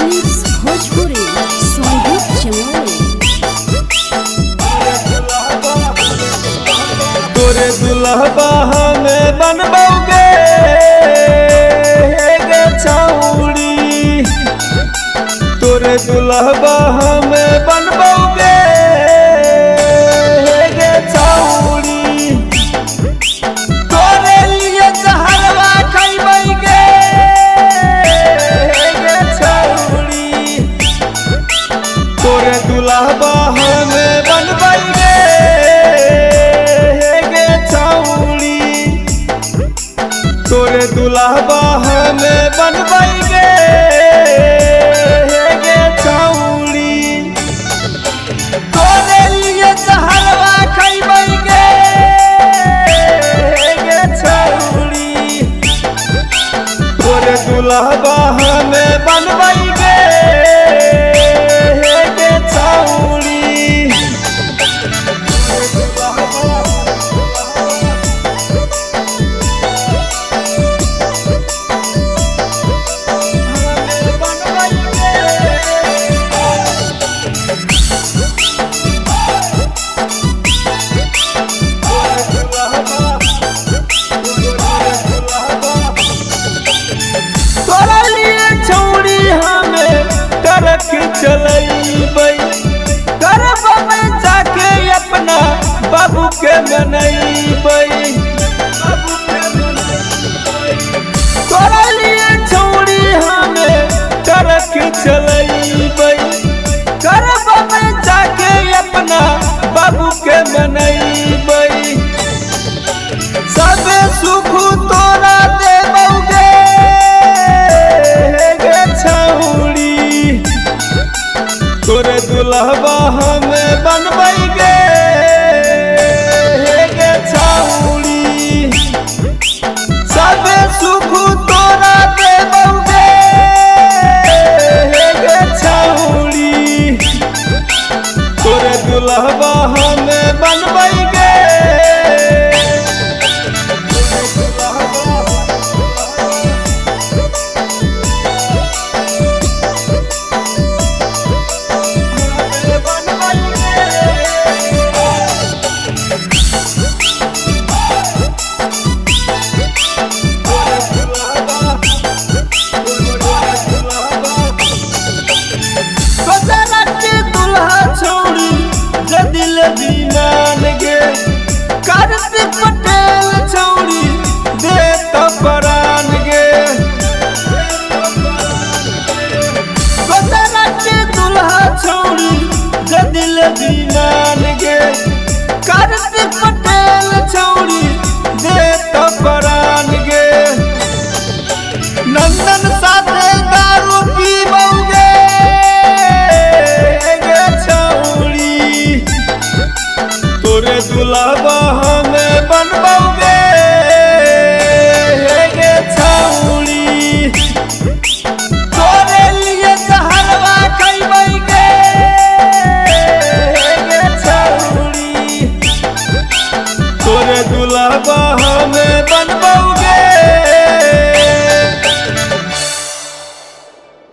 Films Bhojpuri संगीत चमोली। तोरे दुल्हबा हमें बनबोगे गे छौड़ी, तोरे दुल्हबा हमें बनबोगे गे छौड़ी, तोरे लिए जहरवा खइबैगे गे छौड़ी, तोरे दुल्हबा हमें बनबैगे गे छौड़ी, तोरे दुल्हबा हमें बनबैगे गे छौड़ी, तोरे लिए जहरवा खइबैगे गे छौड़ी, तोरे दुल्हबा हमें बनबैगे गे छौड़ी। तोरा लिए छौड़ी हमें करक चलैबै, करबै जाके अपना बाबू के मनैबै, तोरा लिए छौड़ी हमें करक चलैबै, करबै जाके अपना बाबू के मनैबै, सब सुख तोरा देबौगे गे छौड़ी, तोरे दुल्हबा हमें बनबैगे गे छौड़ी, सब सुख तोरा देबौगे गे छौड़ी, तोरे दुल्हबा हमें बनबैगे। मान गे कार्तिक पटेल छौड़ी दे तो परान गे, गोदरा के दुल्हा छौड़ी जे दिल दी